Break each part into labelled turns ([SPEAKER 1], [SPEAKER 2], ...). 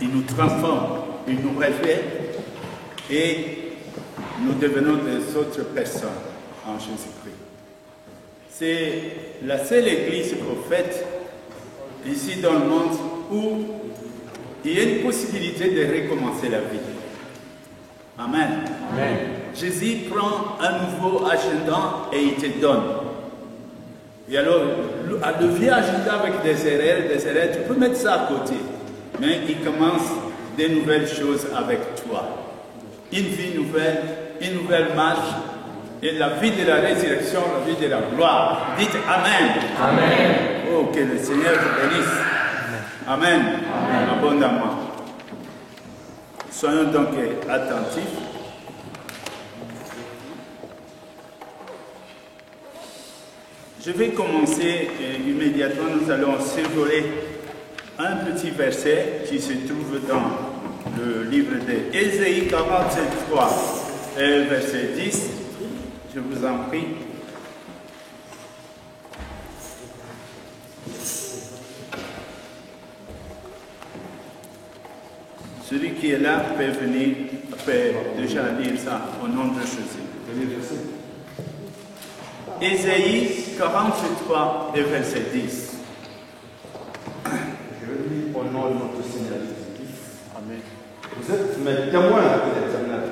[SPEAKER 1] il nous transforme, il nous refait et nous devenons des autres personnes en Jésus-Christ. C'est la seule église prophète ici dans le monde où il y a une possibilité de recommencer la vie. Amen.
[SPEAKER 2] Amen.
[SPEAKER 1] Jésus prend un nouveau agenda et il te donne. Et alors, le vieux agenda avec des erreurs, tu peux mettre ça à côté. Mais il commence des nouvelles choses avec toi. Une vie nouvelle, une nouvelle marche, et la vie de la résurrection, la vie de la gloire. Dites Amen.
[SPEAKER 2] Amen.
[SPEAKER 1] Oh, que le Seigneur te bénisse. Amen. Amen. Abondamment. Soyons donc attentifs. Je vais commencer immédiatement. Nous allons survoler un petit verset qui se trouve dans le livre d'Ésaïe 43, verset 10. Je vous en prie. Celui qui est là peut venir, peut déjà lire ça au nom de Jésus. Ésaïe 43 et verset 10.
[SPEAKER 2] Je lis au nom de notre Seigneur Jésus-Christ. Amen. Vous êtes mes témoins de l'Éternel,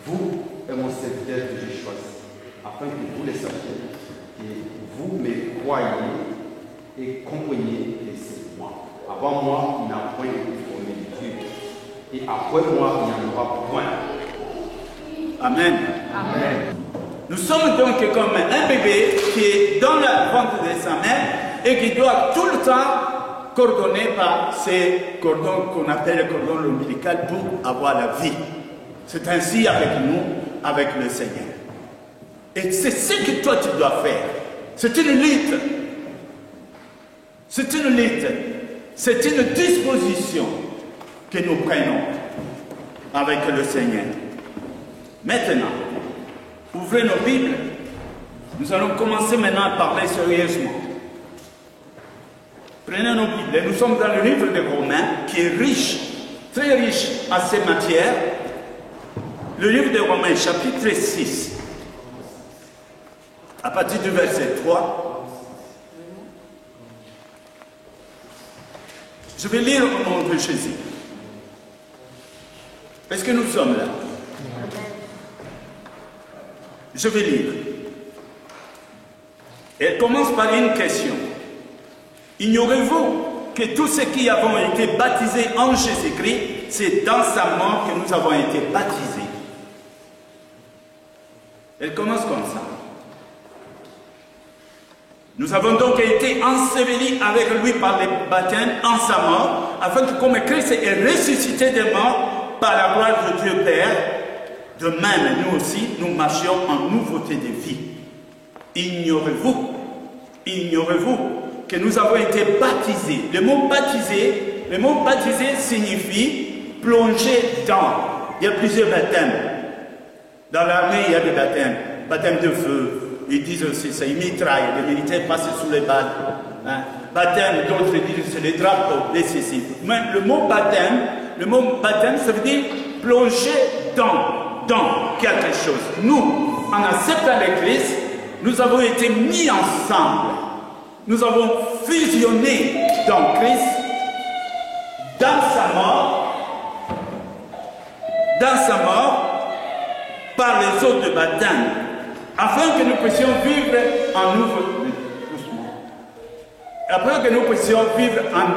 [SPEAKER 2] vous et mon serviteur que j'ai choisi, afin que vous les sachiez, et vous me croyez et compreniez que c'est moi. Avant moi, il n'y a point de formé Dieu. Et après moi, il n'y en aura point.
[SPEAKER 1] Amen.
[SPEAKER 2] Amen.
[SPEAKER 1] Nous sommes donc comme un bébé qui est dans la ventre de sa mère et qui doit tout le temps coordonner par ces cordons qu'on appelle cordons ombilical pour avoir la vie. C'est ainsi avec nous, avec le Seigneur. Et c'est ce que toi tu dois faire. C'est une lutte. C'est une lutte. C'est une disposition que nous prenons avec le Seigneur. Maintenant, ouvrez nos Bibles. Nous allons commencer maintenant à parler sérieusement. Prenez nos Bibles. Nous sommes dans le livre des Romains qui est riche, très riche à ces matières. Le livre des Romains, chapitre 6, à partir du verset 3. Je vais lire au nom de Jésus. Est-ce que nous sommes là? Je vais lire. Elle commence par une question. Ignorez-vous que tous ceux qui avons été baptisés en Jésus-Christ, c'est dans sa mort que nous avons été baptisés. Elle commence comme ça. Nous avons donc été ensevelis avec lui par le baptême en sa mort, afin que comme Christ est ressuscité des morts par la gloire de Dieu Père, de même nous aussi, nous marchions en nouveauté de vie. Ignorez-vous que nous avons été baptisés. Le mot baptisé signifie plonger dans. Il y a plusieurs baptêmes. Dans l'armée, il y a des baptêmes. Baptême de feu. Ils disent aussi ça, ils mitraillent. Les militaires passent sous les balles. Hein. Baptême, d'autres disent c'est les drapeaux décisifs. Mais le mot baptême, ça veut dire plonger dans quelque chose. Nous, en acceptant le Christ, nous avons été mis ensemble. Nous avons fusionné dans Christ, dans sa mort, par les eaux de baptême, afin que nous puissions vivre en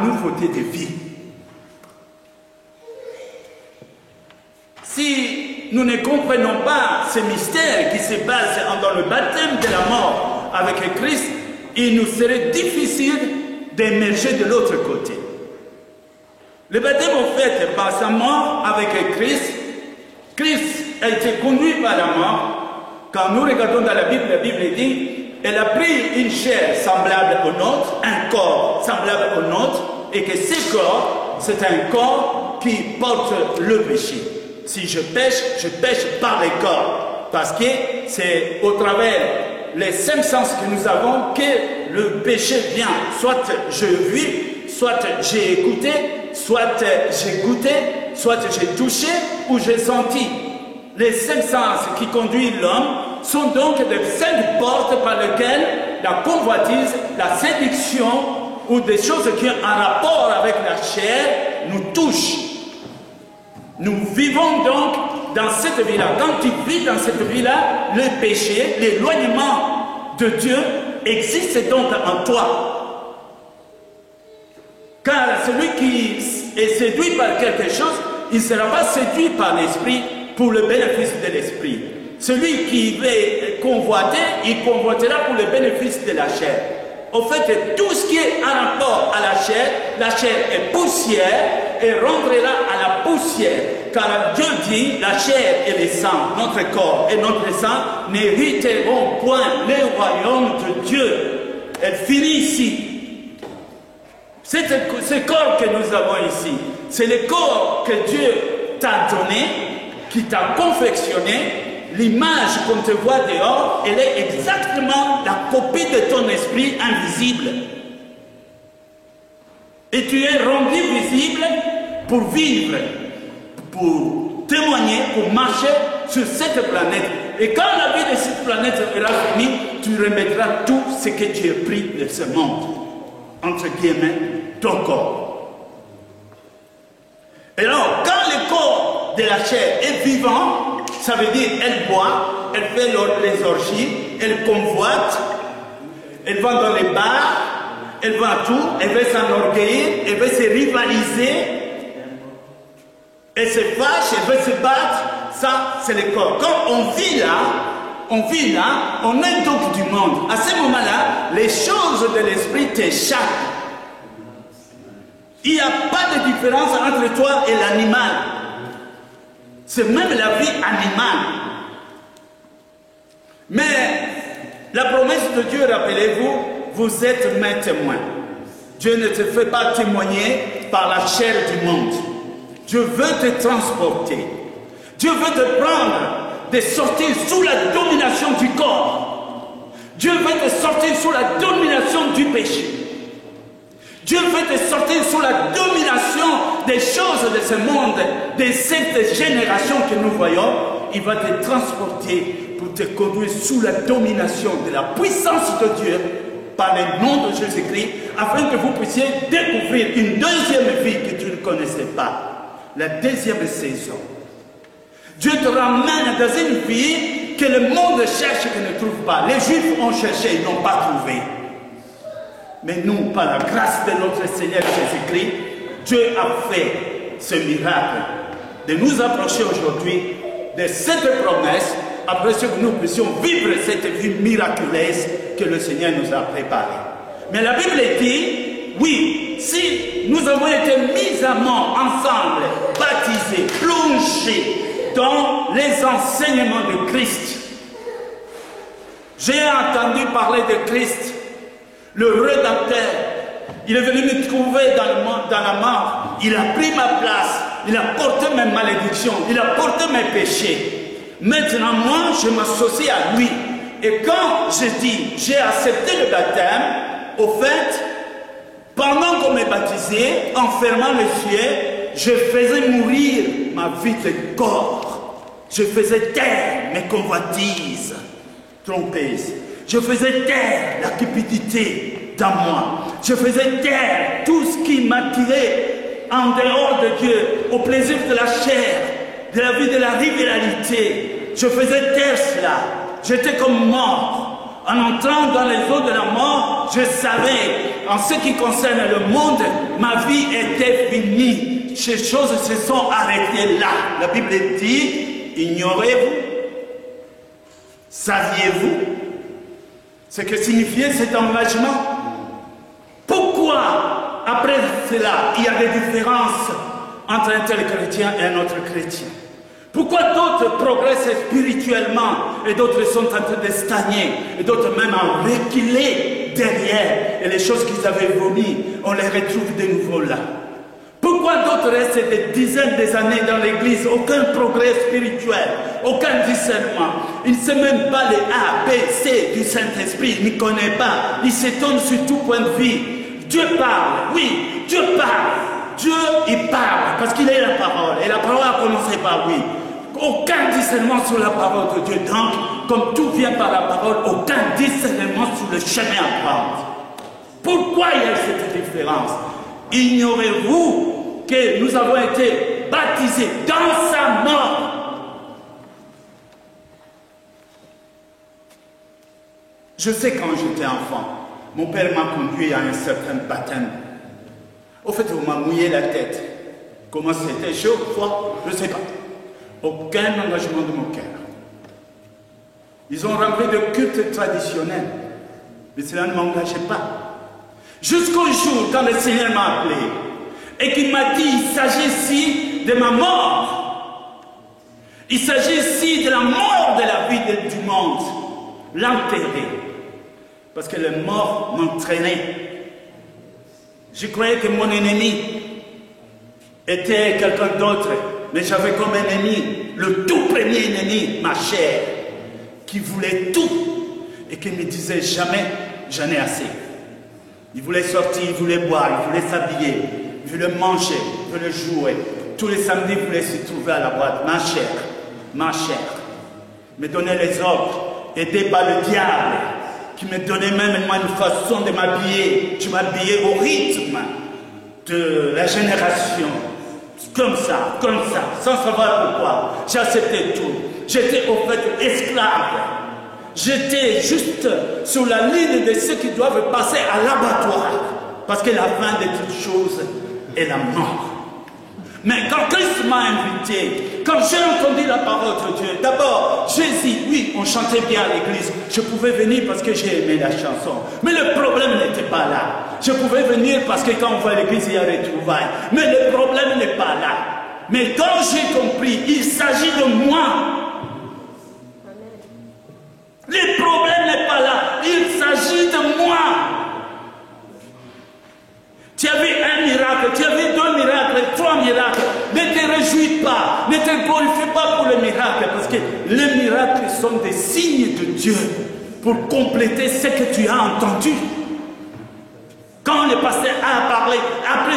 [SPEAKER 1] nouveauté de vie. Si nous ne comprenons pas ce mystère qui se base dans le baptême de la mort avec Christ, il nous serait difficile d'émerger de l'autre côté. Le baptême, en fait, par sa mort avec Christ, Christ a été conduit par la mort. Quand nous regardons dans la Bible dit, elle a pris une chair semblable au nôtre, un corps semblable au nôtre, et que ce corps, c'est un corps qui porte le péché. Si je pêche par les corps, parce que c'est au travers les 5 sens que nous avons que le péché vient. Soit je vis, soit j'ai écouté, soit j'ai goûté, soit j'ai touché ou j'ai senti. Les 5 sens qui conduisent l'homme sont donc les 5 portes par lesquelles la convoitise, la séduction ou des choses qui ont un rapport avec la chair nous touchent. Nous vivons donc dans cette vie-là. Quand tu vis dans cette vie-là, le péché, l'éloignement de Dieu existe donc en toi. Car celui qui est séduit par quelque chose, il ne sera pas séduit par l'esprit pour le bénéfice de l'esprit. Celui qui veut convoiter, il convoitera pour le bénéfice de la chair. Au fait, tout ce qui est en rapport à la chair est poussière et rentrera à la poussière. Car Dieu dit, la chair et le sang, notre corps et notre sang n'hériteront point le royaume de Dieu. Elle finit ici. Ce corps que nous avons ici, c'est le corps que Dieu t'a donné, qui t'a confectionné. L'image qu'on te voit dehors, elle est exactement la copie de ton esprit invisible. Et tu es rendu visible pour vivre, pour témoigner, pour marcher sur cette planète. Et quand la vie de cette planète sera finie, tu remettras tout ce que tu as pris de ce monde. Entre guillemets, ton corps. Et alors, quand le corps de la chair est vivant, ça veut dire elle boit, elle fait les orgies, elle convoite, elle va dans les bars, elle va à tout, elle veut s'enorgueillir, elle veut se rivaliser, elle se fâche, elle veut se battre. Ça, c'est le corps. Quand on vit là, on est donc du monde. À ce moment-là, les choses de l'esprit t'échappent. Il n'y a pas de différence entre toi et l'animal. C'est même la vie animale. Mais la promesse de Dieu, rappelez-vous, vous êtes mes témoins. Dieu ne te fait pas témoigner par la chair du monde. Dieu veut te transporter. Dieu veut te prendre, de sortir sous la domination du corps. Dieu veut te sortir sous la domination du péché. Dieu veut te sortir sous la domination des choses de ce monde, de cette génération que nous voyons. Il va te transporter pour te conduire sous la domination de la puissance de Dieu par le nom de Jésus-Christ, afin que vous puissiez découvrir une deuxième vie que tu ne connaissais pas, la deuxième saison. Dieu te ramène dans une vie que le monde cherche et ne trouve pas. Les Juifs ont cherché, ils n'ont pas trouvé. Mais nous, par la grâce de notre Seigneur Jésus-Christ, Dieu a fait ce miracle de nous approcher aujourd'hui de cette promesse, après ce que nous puissions vivre cette vie miraculeuse que le Seigneur nous a préparée. Mais la Bible dit, oui, si nous avons été mis à mort ensemble, baptisés, plongés dans les enseignements de Christ. J'ai entendu parler de Christ, le rédempteur. Il est venu me trouver dans la mort. Il a pris ma place. Il a porté mes malédictions. Il a porté mes péchés. Maintenant, moi, je m'associe à lui. Et quand je dis, j'ai accepté le baptême, au fait, pendant qu'on m'est baptisé, en fermant les yeux, je faisais mourir ma vie de corps. Je faisais taire mes convoitises trompeuses. Je faisais taire la cupidité dans moi. Je faisais taire tout ce qui m'attirait en dehors de Dieu, au plaisir de la chair, de la vie de la rivalité. Je faisais taire cela. J'étais comme mort. En entrant dans les eaux de la mort, je savais, en ce qui concerne le monde, ma vie était finie. Ces choses se sont arrêtées là. La Bible dit, ignorez-vous? Saviez-vous ce que signifiait cet engagement? Pourquoi, après cela, il y a des différences entre un tel chrétien et un autre chrétien? Pourquoi d'autres progressent spirituellement et d'autres sont en train de stagner et d'autres même en reculer derrière, et les choses qu'ils avaient vomies, on les retrouve de nouveau là? Pourquoi d'autres restent des dizaines d'années dans l'église, aucun progrès spirituel, aucun discernement? Il ne sait même pas les A, B, C du Saint-Esprit, il ne connaît pas, il s'étonne sur tout point de vue. Dieu parle, oui, Dieu parle, Dieu, il parle parce qu'il est la parole. Et la parole a commencé par lui. Aucun discernement sur la parole de Dieu. Donc, comme tout vient par la parole, aucun discernement sur le chemin à prendre. Pourquoi il y a cette différence? Ignorez-vous que nous avons été baptisés dans sa mort? Je sais quand j'étais enfant, mon père m'a conduit à un certain baptême. Au fait, on m'a mouillé la tête. Comment c'était, chaud, froid, je ne sais pas. Aucun engagement de mon cœur. Ils ont rempli de cultes traditionnels, mais cela ne m'engageait pas. Jusqu'au jour, quand le Seigneur m'a appelé, et qu'il m'a dit, il s'agit ici de ma mort. Il s'agit ici de la mort de la vie du monde. L'enterrer. Parce que le mort m'entraînait. Je croyais que mon ennemi était quelqu'un d'autre. Mais j'avais comme ennemi, le tout premier ennemi, ma chair, qui voulait tout et qui me disait jamais, j'en ai assez. Il voulait sortir, il voulait boire, il voulait s'habiller, il voulait manger, il voulait jouer. Tous les samedis, il voulait se trouver à la boîte. Ma chair, me donnait les ordres, aidé par le diable, qui me donnait même une façon de m'habiller. Je m'habillais au rythme de la génération. Comme ça, sans savoir pourquoi. J'acceptais tout. J'étais au fait esclave. J'étais juste sur la ligne de ceux qui doivent passer à l'abattoir. Parce que la fin de toutes choses est la mort. Mais quand Christ m'a invité, quand j'ai entendu la parole de Dieu, d'abord, Jésus, oui, on chantait bien à l'église. Je pouvais venir parce que j'ai aimé la chanson. Mais le problème n'était pas là. Je pouvais venir parce que quand on va à l'église, il y a des trouvailles. Mais le problème n'est pas là. Mais quand j'ai compris, il s'agit de moi. Le problème n'est pas là. Il s'agit de moi. Tu as vu un miracle, tu as vu 2 miracles, 3 miracles. Ne te réjouis pas, ne te glorifie pas pour les miracles, parce que les miracles sont des signes de Dieu pour compléter ce que tu as entendu. Quand le pasteur a parlé, après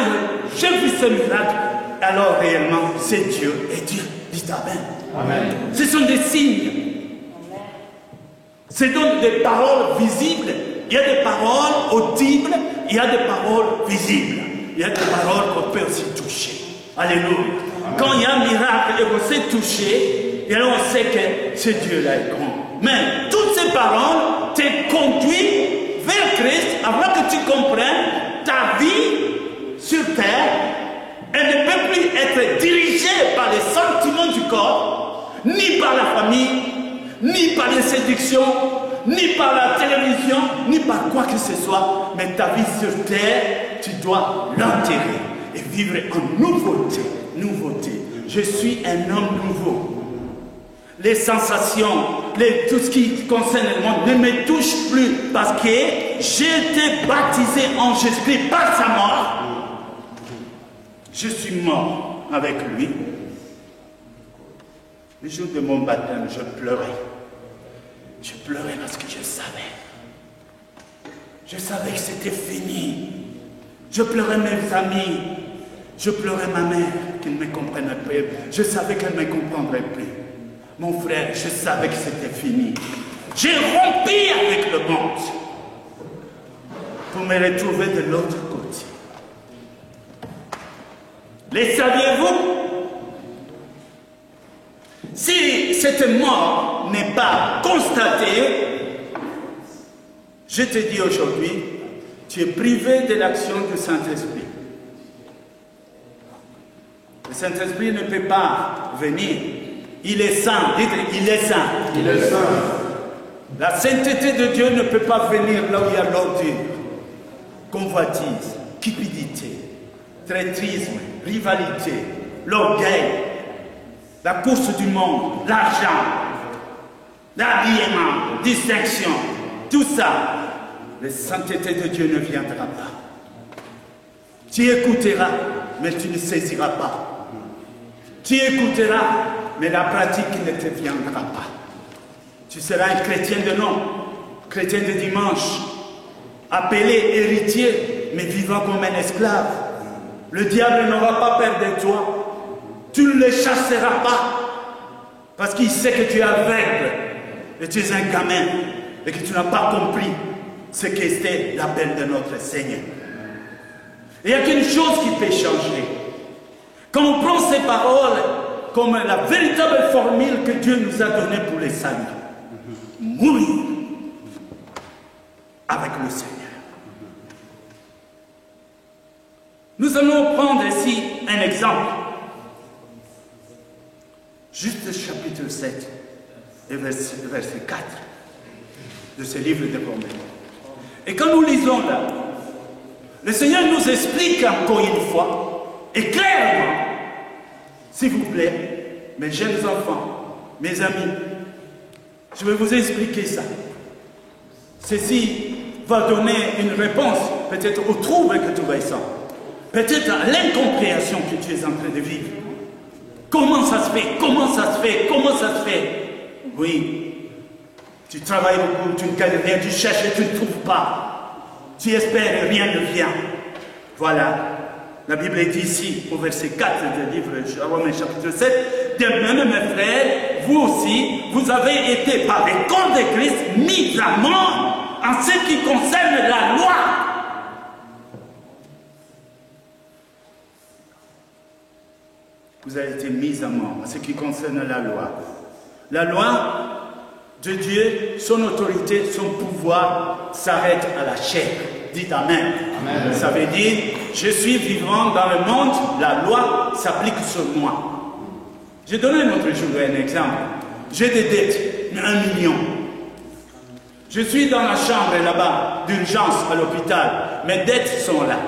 [SPEAKER 1] j'ai vu ce miracle, alors réellement c'est Dieu et Dieu dit Amen. Amen. Ce sont des signes. C'est donc des paroles visibles. Il y a des paroles audibles, il y a des paroles visibles. Il y a des paroles qu'on peut aussi toucher. Alléluia. Amen. Quand il y a un miracle et qu'on sait toucher, et alors on sait que ce Dieu-là est grand. Mais toutes ces paroles te conduisent vers Christ avant que tu comprennes ta vie sur terre. Elle ne peut plus être dirigée par les sentiments du corps, ni par la famille, ni par les séductions, ni par la télévision, ni par quoi que ce soit, mais ta vie sur terre, tu dois l'enterrer et vivre en nouveauté. Nouveauté. Je suis un homme nouveau. Les sensations, tout ce qui concerne le monde ne me touche plus parce que j'ai été baptisé en Jésus-Christ par sa mort. Je suis mort avec lui. Le jour de mon baptême, je pleurais. Je pleurais parce que je savais. Je savais que c'était fini. Je pleurais mes amis. Je pleurais ma mère qui ne me comprenait plus. Je savais qu'elle ne me comprendrait plus. Mon frère, je savais que c'était fini. J'ai rompu avec le monde pour me retrouver de l'autre côté. Les saviez-vous? Si cette mort n'est pas constatée, je te dis aujourd'hui, tu es privé de l'action du Saint-Esprit. Le Saint-Esprit ne peut pas venir. Il est saint. Dites, il est saint.
[SPEAKER 2] Il est saint.
[SPEAKER 1] La sainteté de Dieu ne peut pas venir là où il y a l'ordure. Convoitise, cupidité, traîtrisme, rivalité, l'orgueil, la course du monde, l'argent, l'habillement, distinction, tout ça, la sainteté de Dieu ne viendra pas. Tu écouteras, mais tu ne saisiras pas. Tu écouteras, mais la pratique ne te viendra pas. Tu seras un chrétien de nom, chrétien de dimanche, appelé héritier, mais vivant comme un esclave. Le diable n'aura pas peur de toi. Tu ne le chasseras pas. Parce qu'il sait que tu es aveugle et tu es un gamin et que tu n'as pas compris ce qu'était l'appel de notre Seigneur. Il n'y a qu'une chose qui peut changer. Quand on prend ces paroles comme la véritable formule que Dieu nous a donnée pour les saluts, mourir avec le Seigneur. Nous allons prendre ici un exemple. Juste le chapitre 7 et verset 4 de ce livre de promesses. Et quand nous lisons là, le Seigneur nous explique encore une fois, et clairement, s'il vous plaît, mes jeunes enfants, mes amis, je vais vous expliquer ça. Ceci va donner une réponse peut-être au trouble que tu vas sentir, peut-être à l'incompréhension que tu es en train de vivre. Comment ça se fait? Comment ça se fait? Comment ça se fait? Oui, tu travailles beaucoup, tu ne gagnes rien, tu cherches et tu ne trouves pas. Tu espères et rien ne vient. Voilà. La Bible dit ici, au verset 4 du livre de Romains chapitre 7, de même, mes frères, vous aussi, vous avez été par les corps de Christ mis à mort en ce qui concerne la loi. Vous avez été mis à mort en ce qui concerne la loi. La loi de Dieu, son autorité, son pouvoir s'arrête à la chair. Dites Amen. Amen. Ça veut dire, je suis vivant dans le monde, la loi s'applique sur moi. J'ai donné l'autre jour un exemple. J'ai des dettes, 1 million. Je suis dans la chambre là-bas, d'urgence à l'hôpital. Mes dettes sont là.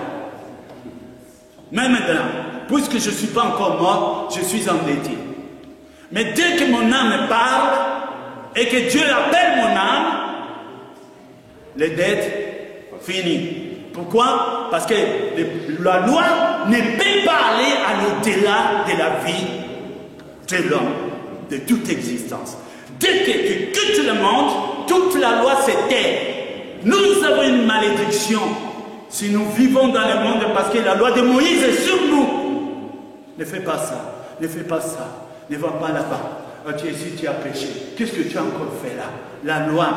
[SPEAKER 1] Même maintenant, puisque je ne suis pas encore mort, je suis endetté. Mais dès que mon âme parle et que Dieu appelle mon âme, les dettes finissent. Pourquoi? Parce que la loi ne peut pas aller à l'au-delà de la vie de l'homme, de toute existence. Dès que tu quittes le monde, toute la loi s'éteint. Nous avons une malédiction si nous vivons dans le monde parce que la loi de Moïse est sur nous. Ne fais pas ça, ne fais pas ça, ne va pas là-bas. Oh, tu es ici, tu as péché. Qu'est-ce que tu as encore fait là? La loi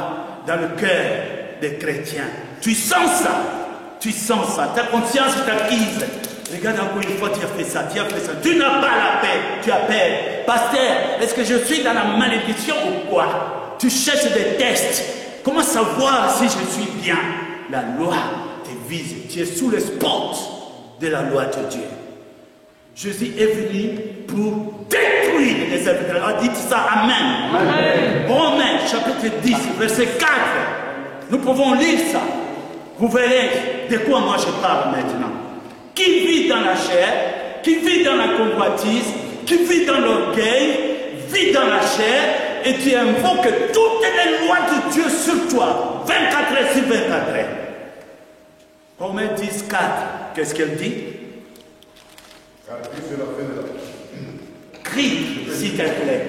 [SPEAKER 1] dans le cœur des chrétiens. Tu sens ça, tu sens ça. Ta conscience t'acquise. Regarde encore une fois, tu as fait ça, tu as fait ça. Tu n'as pas la paix, tu as peur. Pasteur, est-ce que je suis dans la malédiction ou quoi? Tu cherches des tests. Comment savoir si je suis bien? La loi te vise. Tu es sous le spot de la loi de Dieu. Jésus est venu pour détruire les œuvres de la loi. Dites ça, Amen. Amen. Romains, chapitre 10, verset 4. Nous pouvons lire ça. Vous verrez de quoi moi je parle maintenant. Qui vit dans la chair, qui vit dans la convoitise, qui vit dans l'orgueil, vit dans la chair, et tu invoques toutes les lois de Dieu sur toi, 24 heures sur 24 heures. Romains 10, 4, qu'est-ce qu'elle dit?
[SPEAKER 3] Car Christ est la fin de la loi.
[SPEAKER 1] Crie, s'il te plaît.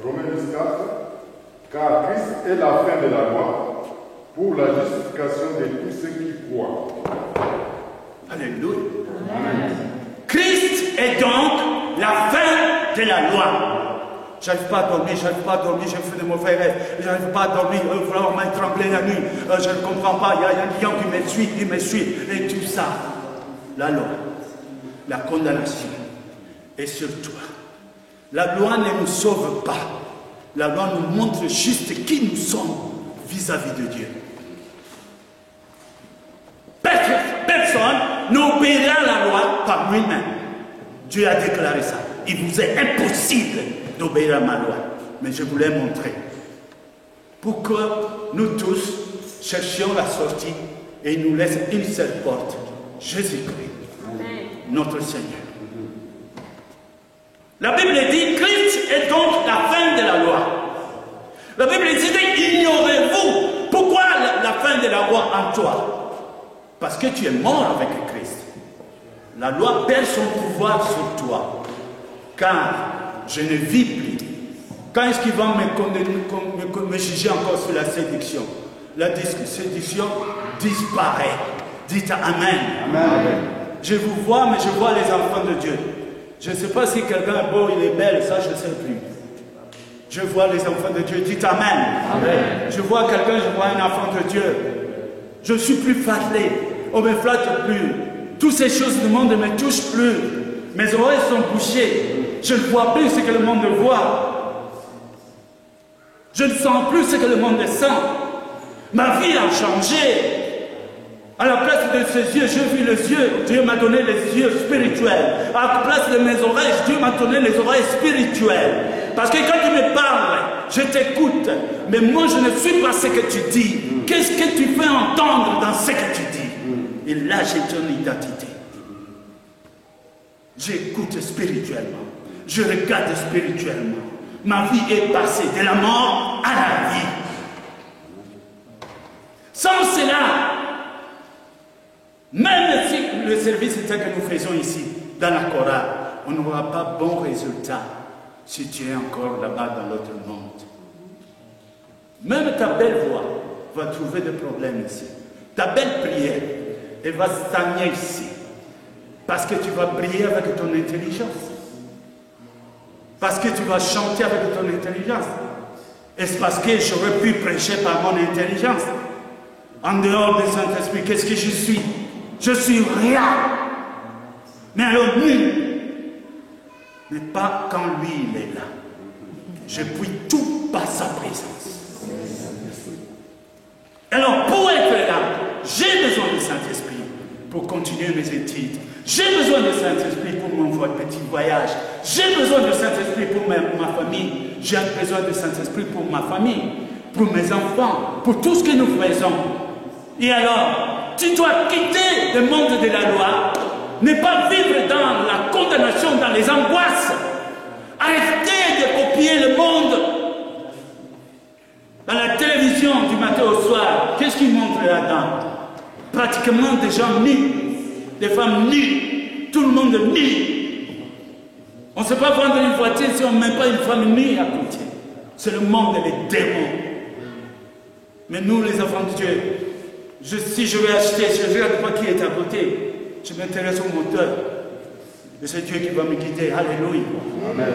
[SPEAKER 3] Romains 10, 4. Car Christ est la fin de la loi pour la justification de tous ceux qui croient.
[SPEAKER 1] Alléluia.
[SPEAKER 3] Amen.
[SPEAKER 1] Christ est donc la fin de la loi. J'arrive pas à dormir, j'arrive pas à dormir, je fais de mauvais rêves, j'arrive pas à dormir, vouloir m'étrangler la nuit, je ne comprends pas, il y a un lion qui me suit, et tout ça. La loi, la condamnation est sur toi. La loi ne nous sauve pas. La loi nous montre juste qui nous sommes vis-à-vis de Dieu. Personne n'obéira la loi par lui-même. Dieu a déclaré ça. Il vous est impossible d'obéir à ma loi. Mais je voulais montrer pourquoi nous tous cherchions la sortie et il nous laisse une seule porte. Jésus-Christ, notre Seigneur. La Bible dit, Christ est donc la fin de la loi. La Bible dit, ignorez-vous pourquoi la fin de la loi en toi? Parce que tu es mort avec Christ. La loi perd son pouvoir sur toi. Car je ne vis plus. Quand est-ce qu'il va me juger encore sur la séduction? La séduction disparaît. Dites Amen.
[SPEAKER 2] Amen.
[SPEAKER 1] Je vous vois, mais je vois les enfants de Dieu. Je ne sais pas si quelqu'un est beau, il est belle, ça je ne sais plus. Je vois les enfants de Dieu. Dites Amen. Amen. Je vois quelqu'un, je vois un enfant de Dieu. Je ne suis plus flatté. On ne me flatte plus. Toutes ces choses du monde ne me touchent plus. Mes oreilles sont bouchées. Je ne vois plus ce que le monde voit. Je ne sens plus ce que le monde sent. Ma vie a changé. À la place de ses yeux, j'ai vu les yeux. Dieu m'a donné les yeux spirituels. À la place de mes oreilles, Dieu m'a donné les oreilles spirituelles. Parce que quand tu me parles, je t'écoute. Mais moi, je ne suis pas ce que tu dis. Qu'est-ce que tu fais entendre dans ce que tu dis? Et là, j'ai ton identité. J'écoute spirituellement. Je regarde spirituellement. Ma vie est passée de la mort à la vie. Sans cela, même si le service que nous faisons ici, dans la chorale, on n'aura pas bon résultat si tu es encore là-bas dans l'autre monde. Même ta belle voix va trouver des problèmes ici. Ta belle prière, elle va stagner ici. Parce que tu vas prier avec ton intelligence. Parce que tu vas chanter avec ton intelligence. Est-ce parce que j'aurais pu prêcher par mon intelligence? En dehors du Saint-Esprit, qu'est-ce que je suis? Je suis rien. Mais alors nul. Mais pas quand lui il est là. Je puis tout par sa présence. Alors pour être là, j'ai besoin du Saint-Esprit pour continuer mes études. J'ai besoin du Saint-Esprit pour mon petit voyage. J'ai besoin du Saint-Esprit pour ma famille. J'ai besoin du Saint-Esprit pour ma famille, pour mes enfants, pour tout ce que nous faisons. Et alors, tu dois quitter le monde de la loi, ne pas vivre dans la condamnation, dans les angoisses. Arrêtez de copier le monde. Dans la télévision du matin au soir, qu'est-ce qu'ils montrent là-dedans? Pratiquement des gens nus, des femmes nues, tout le monde nu. On ne sait pas vendre une voiture si on ne met pas une femme nue à côté. C'est le monde des démons. Mais nous, les enfants de Dieu, si je vais acheter, je ne regarde pas qui est à côté. Je m'intéresse au moteur. Et c'est Dieu qui va me guider. Alléluia. Amen.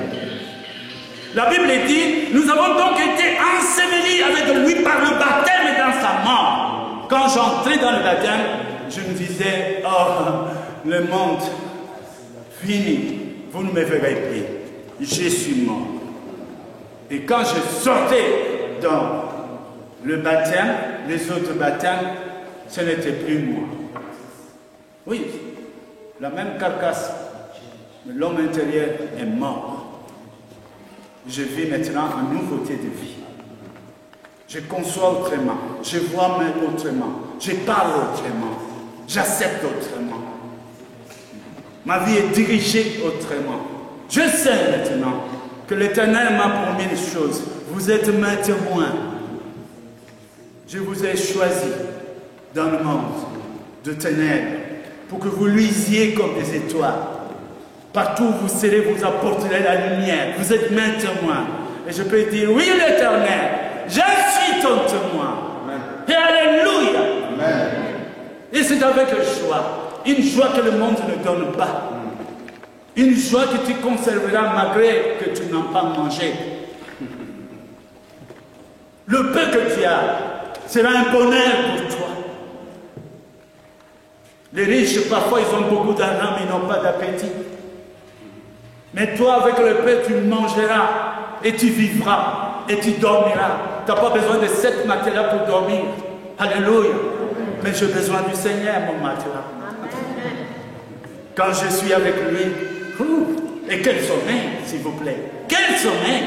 [SPEAKER 1] La Bible dit, nous avons donc été ensevelis avec lui par le baptême dans sa mort. Quand j'entrais dans le baptême, je me disais, oh, le monde fini, vous ne me verrez plus. Je suis mort. Et quand je sortais dans le baptême, les autres baptêmes, ce n'était plus moi. Oui, la même carcasse, mais l'homme intérieur est mort. Je vis maintenant en nouveauté de vie. Je conçois autrement, je vois même autrement, je parle autrement, j'accepte autrement. Ma vie est dirigée autrement. Je sais maintenant que l'Éternel m'a promis une chose. Vous êtes mes témoins. Je vous ai choisi dans le monde de ténèbres pour que vous luisiez comme des étoiles. Partout où vous serez, vous apporterez la lumière. Vous êtes mes témoins. Et je peux dire, oui l'Éternel, je suis ton témoin. Amen. Et alléluia. Amen. Et c'est avec joie. Une joie que le monde ne donne pas. Une joie que tu conserveras malgré que tu n'as pas mangé. Le peu que tu as sera un bonheur pour toi. Les riches, parfois, ils ont beaucoup d'argent, mais ils n'ont pas d'appétit. Mais toi, avec le peu, tu mangeras, et tu vivras, et tu dormiras. Tu n'as pas besoin de 7 matelas pour dormir. Alléluia. Mais j'ai besoin du Seigneur, mon matelas. Quand je suis avec lui, et quel sommeil, s'il vous plaît. Quel sommeil.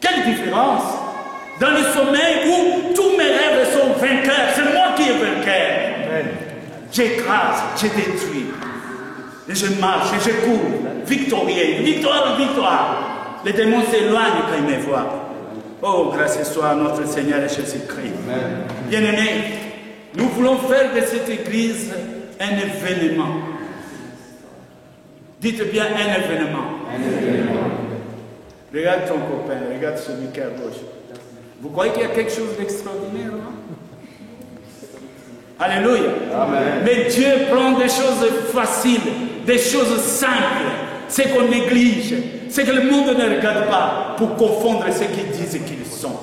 [SPEAKER 1] Quelle différence. Dans le sommeil où tous mes rêves sont vainqueurs, c'est moi qui est vainqueur. J'écrase, je détruis. Et je marche, et je cours, victorieux, victoire, victoire. Les démons s'éloignent quand ils me voient. Oh, grâce soit à notre Seigneur Jésus-Christ. Bien-aimés, nous voulons faire de cette église un événement. Dites bien un événement. Un événement. Regarde ton copain, regarde celui qui est à gauche. Vous croyez qu'il y a quelque chose d'extraordinaire là? Alléluia.
[SPEAKER 2] Amen.
[SPEAKER 1] Mais Dieu prend des choses faciles, des choses simples, ce qu'on néglige, ce que le monde ne regarde pas, pour confondre ce qu'ils disent et qu'ils sont.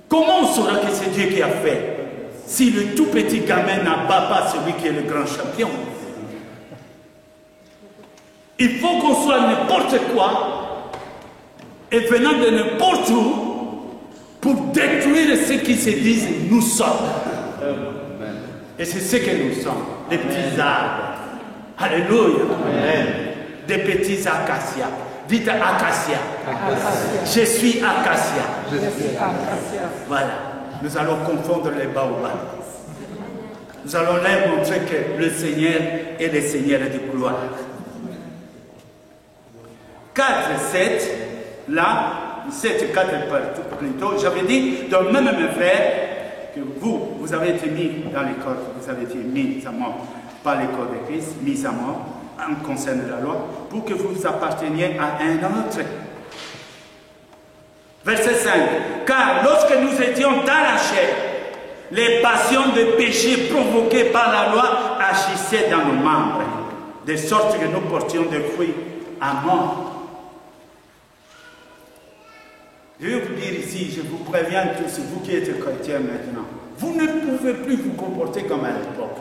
[SPEAKER 1] Comment on saura que c'est Dieu qui a fait si le tout petit gamin n'abat pas celui qui est le grand champion? Il faut qu'on soit n'importe quoi et venant de n'importe où pour détruire ce qui se disent nous sommes. Et c'est ce que nous sommes, des petits arbres. Alléluia. Amen. Des petits acacias. Dites acacia. Je suis acacia.
[SPEAKER 4] Je suis acacia.
[SPEAKER 1] Voilà. Nous allons confondre les baobabs. Nous allons leur montrer que le Seigneur est le Seigneur de gloire. 4, 7, là, 7, 4 plutôt, j'avais dit, dans le même affaire, que vous avez été mis dans les corps, vous avez été mis à mort par les corps de Christ, mis à mort, en concerne la loi, pour que vous apparteniez à un autre. Verset 5. Car lorsque nous étions dans la chair, les passions de péché provoquées par la loi agissaient dans nos membres, de sorte que nous portions des fruits à mort. Je vais vous dire ici, je vous préviens tous, vous qui êtes chrétiens maintenant, vous ne pouvez plus vous comporter comme à l'époque.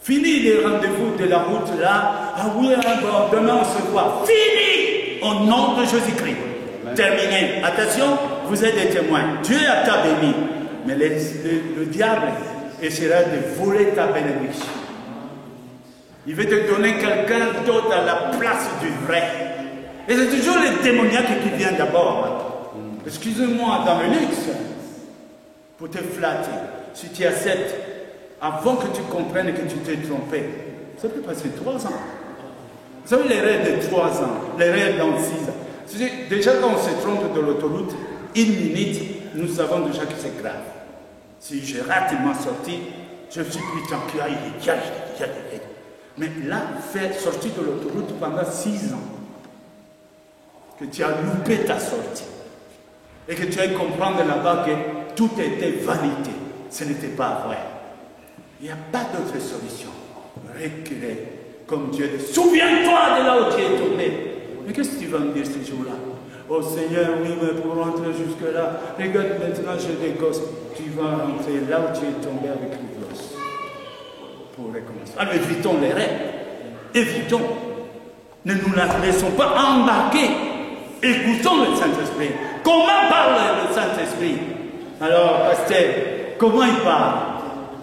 [SPEAKER 1] Fini les rendez-vous de la route là, ah oui, bon, demain on se voit. Fini au nom de Jésus-Christ. Terminé. Attention, vous êtes des témoins. Dieu a ta béni, mais le diable essaiera de voler ta bénédiction. Il veut te donner quelqu'un d'autre à la place du vrai. Et c'est toujours les démoniaques qui viennent d'abord. Excusez-moi, dans le luxe, pour te flatter, si tu acceptes, avant que tu comprennes que tu t'es trompé, ça peut passer 3 ans. Vous savez, l'erreur de 3 ans, l'erreur dans 6 ans. Déjà, quand on se trompe de l'autoroute, 1 minute, nous savons déjà que c'est grave. Si je rate ma sortie, je suis plus tranquille. Mais là, faire sortir de l'autoroute pendant 6 ans, que tu as loupé ta sortie, et que tu ailles comprendre là-bas que tout était vanité. Ce n'était pas vrai. Il n'y a pas d'autre solution. Reculer comme Dieu dit. Souviens-toi de là où tu es tombé. Mais qu'est-ce que tu vas me dire ces jours-là? Oh Seigneur, oui, mais pour rentrer jusque-là, regarde maintenant, j'ai des gosses. Tu vas rentrer là où tu es tombé avec les gosses. Pour recommencer. Alors évitons les rêves. Évitons. Ne nous la laissons pas embarquer. Écoutons le Saint-Esprit. Comment parle le Saint-Esprit? Alors, pasteur, comment il parle?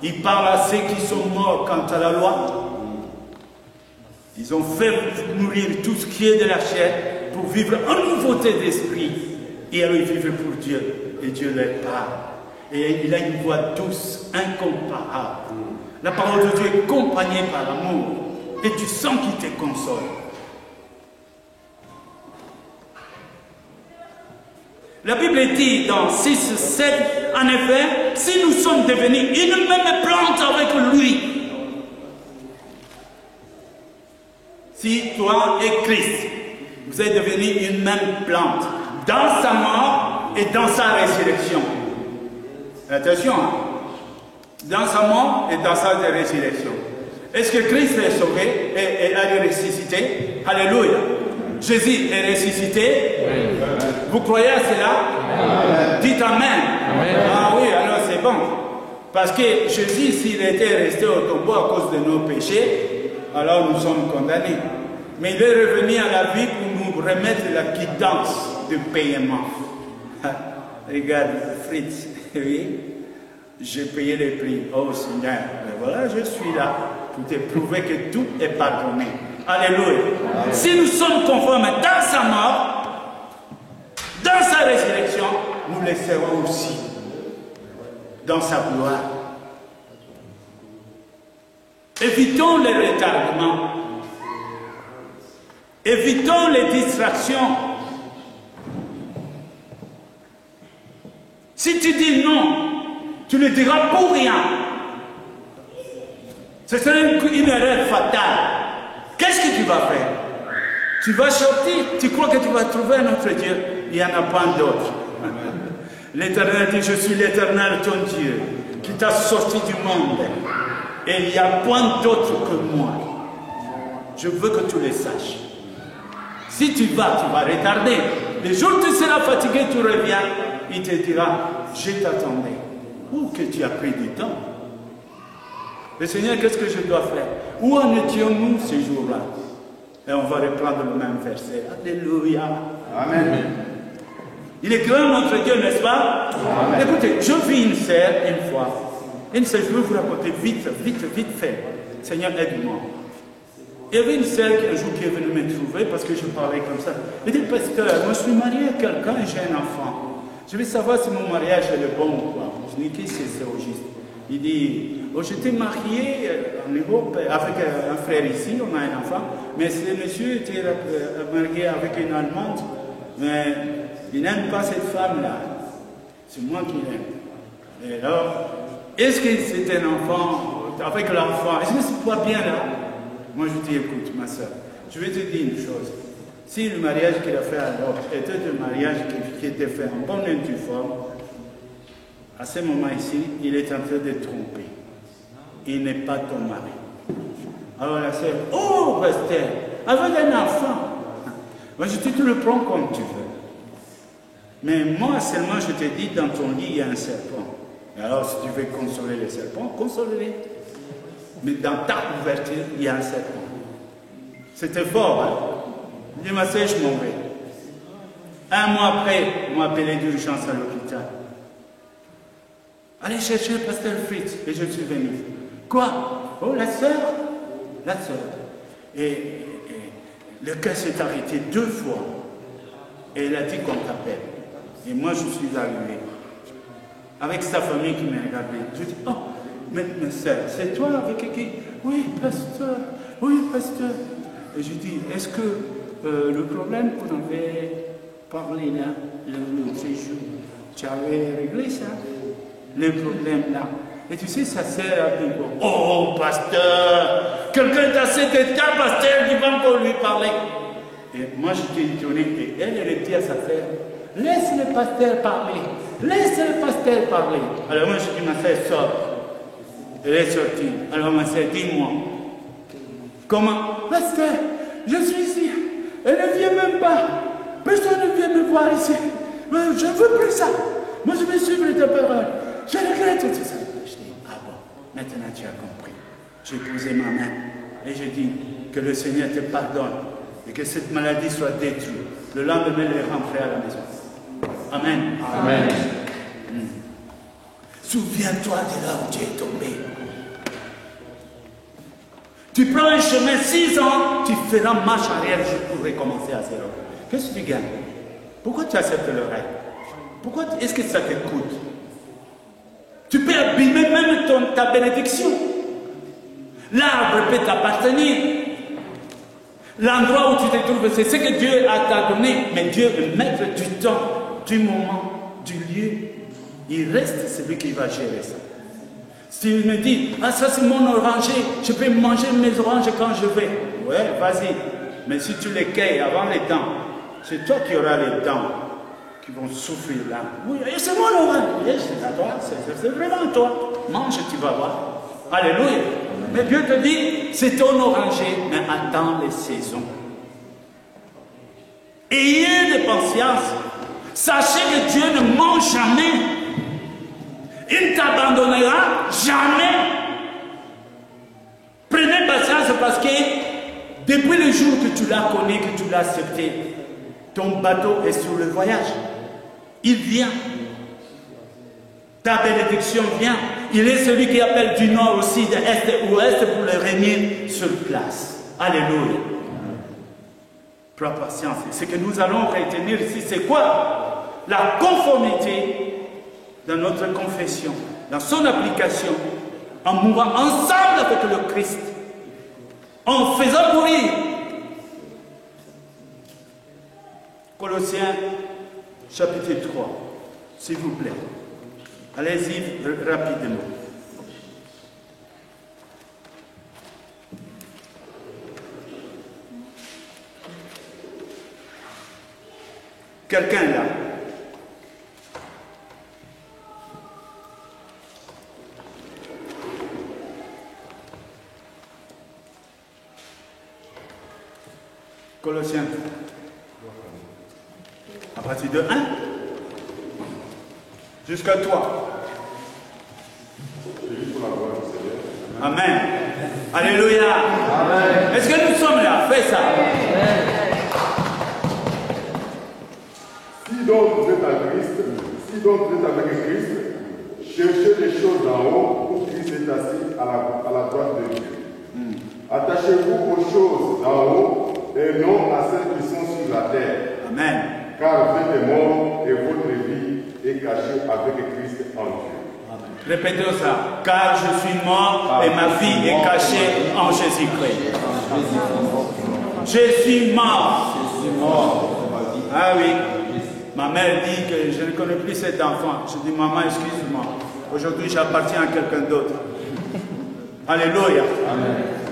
[SPEAKER 1] Il parle à ceux qui sont morts quant à la loi. Ils ont fait mourir tout ce qui est de la chair pour vivre en nouveauté d'esprit. Et alors ils vivent pour Dieu. Et Dieu leur parle. Et il a une voix douce, incomparable. La parole de Dieu est accompagnée par l'amour. Et tu sens qu'il te console. La Bible dit dans 6, 7, en effet, si nous sommes devenus une même plante avec lui, si toi et Christ, vous êtes devenus une même plante, dans sa mort et dans sa résurrection. Attention, dans sa mort et dans sa résurrection. Est-ce que Christ est sauvé et a ressuscité? Alléluia. Jésus est ressuscité. Oui. Vous croyez à cela? Amen. Dites Amen. Amen. Ah oui, alors c'est bon. Parce que Jésus, s'il était resté au tombeau à cause de nos péchés, alors nous sommes condamnés. Mais il est revenu à la vie pour nous remettre la quittance de paiement. Regarde, Fritz, oui, j'ai payé les prix. Oh Seigneur, mais voilà, je suis là pour te prouver que tout est pardonné. Alléluia. Amen. Si nous sommes conformes dans sa mort, dans sa résurrection, nous le serons aussi dans sa gloire. Évitons les retardements. Évitons les distractions. Si tu dis non, tu ne diras pour rien. Ce serait une erreur fatale. Qu'est-ce que tu vas faire? Tu vas sortir, tu crois que tu vas trouver un autre Dieu. Il n'y en a pas d'autre. L'Éternel dit, je suis l'Éternel ton Dieu. qui t'a sorti du monde. Et il n'y a point d'autre que moi. Je veux que tu le saches. Si tu vas retarder. Le jour où tu seras fatigué, tu reviens, il te dira, je t'attendais. Ou que tu as pris du temps. Le Seigneur, qu'est-ce que je dois faire? Où en étions-nous ces jours-là? Et on va reprendre le même verset. Alléluia.
[SPEAKER 2] Amen.
[SPEAKER 1] Il est grand notre Dieu, n'est-ce pas?
[SPEAKER 2] Amen.
[SPEAKER 1] Écoutez, je vis une sœur une fois. Une sœur, je vais vous raconter vite fait. Seigneur, aide-moi. Il y avait une sœur un jour qui est venue me trouver parce que je parlais comme ça. Elle dit, pasteur, moi je suis marié à quelqu'un et j'ai un enfant. Je veux savoir si mon mariage est le bon ou pas. Je dis, qu'est-ce que c'est au juste? Il dit, oh, j'étais marié en Europe avec un frère ici, on a un enfant, mais ce monsieur était marié avec une Allemande, mais il n'aime pas cette femme-là. C'est moi qui l'aime. Et alors, est-ce que c'est un enfant, avec l'enfant, est-ce que c'est pas bien là? Moi je dis, écoute ma soeur, je vais te dire une chose. Si le mariage qu'il a fait alors était un mariage qui était fait en bonne et due forme, à ce moment ici, il est en train de tromper. Il n'est pas ton mari. Alors la sœur, oh pasteur, avec un enfant. Moi je dis, tu le prends comme tu veux. Mais moi seulement je te dis, dans ton lit il y a un serpent. Et alors si tu veux consoler le serpent, console-le. Mais dans ta couverture, il y a un serpent. C'était fort, hein? Je dis, ma sœur, je m'en vais. Un mois après, on m'a appelé d'urgence à l'hôpital. Allez chercher le pasteur Fritz. Et je suis venu. Quoi? Oh, la sœur? La sœur. Et le cas s'est arrêté 2 fois. Et elle a dit qu'on t'appelle. Et moi, je suis arrivé. Avec sa famille qui m'a regardé. Je dis, oh, mais sœur, c'est toi avec qui? Oui, pasteur. Oui, pasteur. Et je dis, est-ce que le problème qu'on avait parlé là, le séjour, tu avais réglé ça? Le problème là. Et tu sais, sa sœur a dit, oh, pasteur, quelqu'un t'a assez d'état, pasteur, qui va encore lui parler. Et moi, j'étais étonné. Et elle dit à sa sœur, laisse le pasteur parler. Laisse le pasteur parler. Alors moi, je dis, ma sœur, sort. Elle est sortie. Alors ma sœur, dis-moi. Comment? Pasteur, je suis ici. Elle ne vient même pas. Personne ne vient me voir ici. Je ne veux plus ça. Moi, je vais suivre ta parole. Je regrette tout ça. Je dis, ah bon, maintenant tu as compris. J'ai posé ma main et j'ai dit que le Seigneur te pardonne et que cette maladie soit détruite. Le lendemain, elle est rentrée à la maison. Amen.
[SPEAKER 2] Amen.
[SPEAKER 1] Souviens-toi de là où tu es tombé. Tu prends un chemin 6 ans, tu feras marche arrière pour recommencer à 0. Qu'est-ce que tu gagnes? Pourquoi tu acceptes le rêve? Pourquoi est-ce que ça te coûte? Tu peux abîmer même ta bénédiction. L'arbre peut t'appartenir. L'endroit où tu te trouves, c'est ce que Dieu t'a donné. Mais Dieu veut mettre du temps, du moment, du lieu. Il reste celui qui va gérer ça. S'il me dit, ah ça c'est mon oranger, je peux manger mes oranges quand je vais. Ouais, vas-y. Mais si tu les cueilles avant les dents, c'est toi qui auras les dents qui vont souffrir là. Oui, c'est mon orange. Oui, c'est à toi, c'est vraiment toi. Mange, tu vas voir. Alléluia. Mais Dieu te dit, c'est ton oranger, mais attends les saisons. Ayez de patience. Sachez que Dieu ne ment jamais. Il ne t'abandonnera jamais. Prenez patience parce que depuis le jour que tu l'as connu, que tu l'as accepté, ton bateau est sur le voyage. Il vient. Ta bénédiction vient. Il est celui qui appelle du nord aussi, de est et ouest pour le remettre sur place. Alléluia. Prends patience. Ce que nous allons retenir ici, c'est quoi? La conformité dans notre confession, dans son application, en mouvant ensemble avec le Christ, en faisant mourir. Colossiens chapitre 3, s'il vous plaît. Allez-y rapidement. Quelqu'un là? Colossiens. À partir de 1 jusqu'à 3. Amen. Alléluia. Est-ce que nous sommes là? Fais ça.
[SPEAKER 3] Si donc vous êtes à Christ, si donc vous êtes avec Christ, cherchez les choses d'en haut où Christ est assis à la droite de Dieu. Attachez-vous aux choses d'en haut et non à celles qui sont sur la terre.
[SPEAKER 1] Amen.
[SPEAKER 3] Car vous êtes morts et votre vie est cachée avec Christ en Dieu.
[SPEAKER 1] Répétons ça. Car je suis mort et ma vie est cachée en Jésus-Christ. Je suis mort. Ah oui. Ma mère dit que je ne connais plus cet enfant. Je dis, maman, excuse-moi. Aujourd'hui, j'appartiens à quelqu'un d'autre. Alléluia.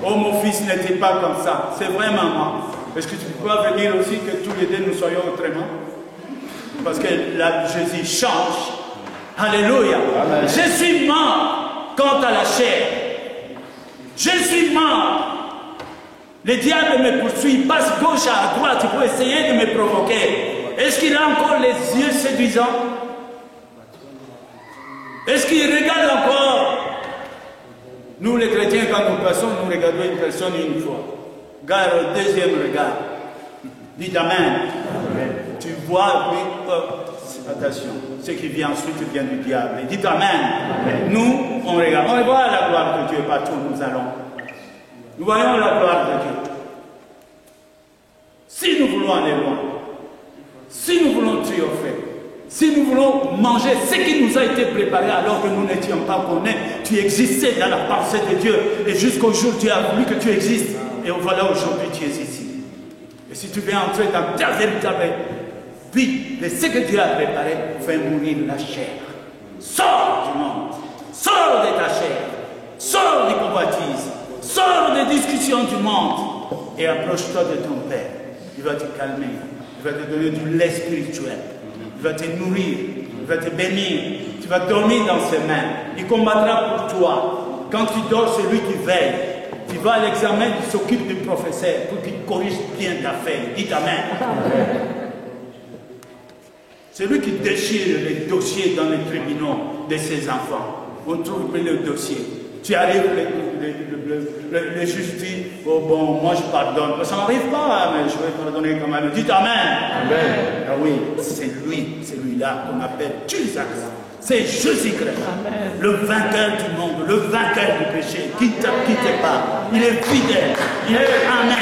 [SPEAKER 1] Oh, mon fils n'était pas comme ça. C'est vrai, maman. Est-ce que tu peux venir aussi que tous les deux nous soyons autrement? Parce que là, Jésus change. Alléluia. Amen. Je suis mort quant à la chair. Je suis mort. Le diable me poursuit, passe gauche à droite pour essayer de me provoquer. Est-ce qu'il a encore les yeux séduisants? Est-ce qu'il regarde encore? Nous les chrétiens, quand nous passons, nous regardons une personne une fois. Garde le deuxième regard. Dites Amen. Amen. Tu vois, oui, attention, ce qui vient ensuite vient du diable. Dites Amen. Amen. Nous, on regarde. On voit la gloire de Dieu partout où nous allons. Nous voyons la gloire de Dieu. Si nous voulons aller loin, si nous voulons triompher, si nous voulons manger ce qui nous a été préparé alors que nous n'étions pas connus, tu existais dans la pensée de Dieu et jusqu'au jour où tu as voulu que tu existes. Et voilà aujourd'hui tu es ici. Et si tu veux entrer dans ta véritable vie de ce que Dieu a préparé, fais mourir la chair. Sors du monde, sors de ta chair, sors des convoitises, sors des discussions du monde et approche-toi de ton Père. Il va te calmer, il va te donner du lait spirituel, il va te nourrir, il va te bénir, tu vas dormir dans ses mains, il combattra pour toi. Quand tu dors, c'est lui qui veille. Tu vas à l'examen, il s'occupe du professeur pour qu'il corrige bien ta feuille. Dites Amen. C'est lui qui déchire les dossiers dans les tribunaux de ses enfants. On trouve le dossier. Tu arrives, le juge dit, oh bon, moi je pardonne. Ça n'arrive pas, mais je vais pardonner quand même. Dites Amen. Amen. Ah oui, c'est lui, celui-là qu'on appelle Jesus. C'est Jésus-Christ, le vainqueur du monde, le vainqueur du péché, qui ne te quitte pas. Il est fidèle. Il est Amen.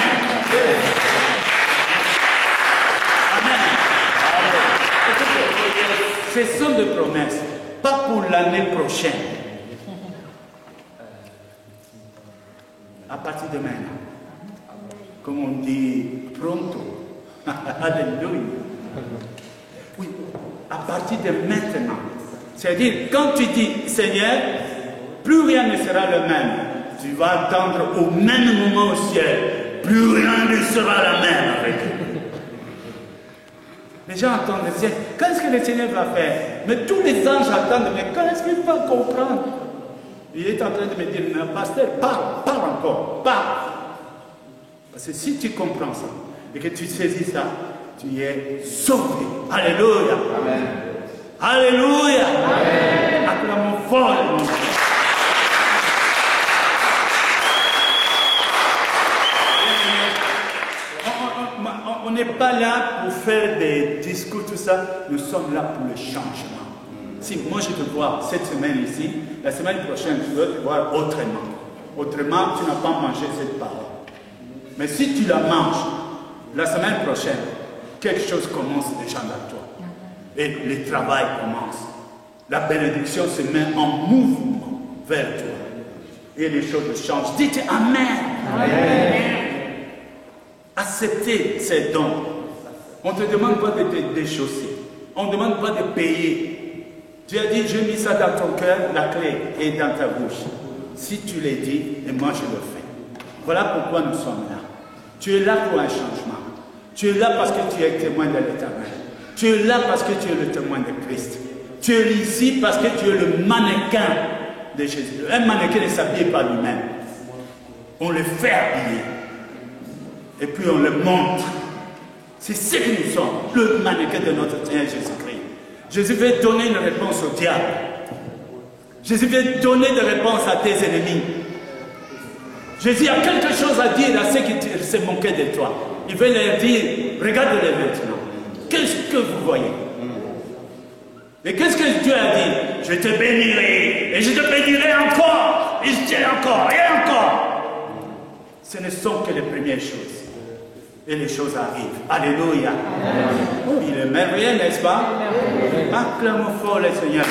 [SPEAKER 1] Amen. Ce sont des promesses, pas pour l'année prochaine. À partir de maintenant, comme on dit, pronto. Alléluia. Oui, à partir de maintenant. C'est-à-dire, quand tu dis, Seigneur, plus rien ne sera le même. Tu vas attendre au même moment au ciel. Plus rien ne sera la même avec lui. Les gens attendent le ciel. Qu'est-ce que le Seigneur va faire? Mais tous les anges attendent. Mais qu'est-ce qu'il va comprendre? Il est en train de me dire, mais pasteur, parle encore, parle. Parce que si tu comprends ça, et que tu saisis ça, tu es sauvé. Alléluia. Amen. Alléluia. Amen. Acclamons fort le nom. On n'est pas là pour faire des discours, tout ça. Nous sommes là pour le changement. Si moi je te vois cette semaine ici, la semaine prochaine tu dois te voir autrement. Autrement, tu n'as pas mangé cette parole. Mais si tu la manges, la semaine prochaine, quelque chose commence déjà dans toi. Et le travail commence. La bénédiction se met en mouvement vers toi. Et les choses changent. Dites Amen. Amen. Acceptez ces dons. On ne te demande pas de te déchausser. On ne demande pas de payer. Tu as dit, j'ai mis ça dans ton cœur, la clé est dans ta bouche. Si tu l'as dit, et moi je le fais. Voilà pourquoi nous sommes là. Tu es là pour un changement. Tu es là parce que tu es témoin de l'Éternel. Tu es là parce que tu es le témoin de Christ. Tu es ici parce que tu es le mannequin de Jésus. Un mannequin ne s'habille pas lui-même. On le fait habiller. Et puis on le montre. C'est ce que nous sommes, le mannequin de notre Seigneur Jésus-Christ. Jésus veut donner une réponse au diable. Jésus veut donner des réponses à tes ennemis. Jésus a quelque chose à dire à ceux qui se moquaient de toi. Il veut leur dire, regarde-les maintenant. Qu'est-ce que vous voyez? Et qu'est-ce que Dieu a dit? Je te bénirai, et je te bénirai encore, et je te encore, et encore. Ce ne sont que les premières choses. Et les choses arrivent. Alléluia. Il est merveilleux, n'est-ce pas? Acclamons fort le Seigneur.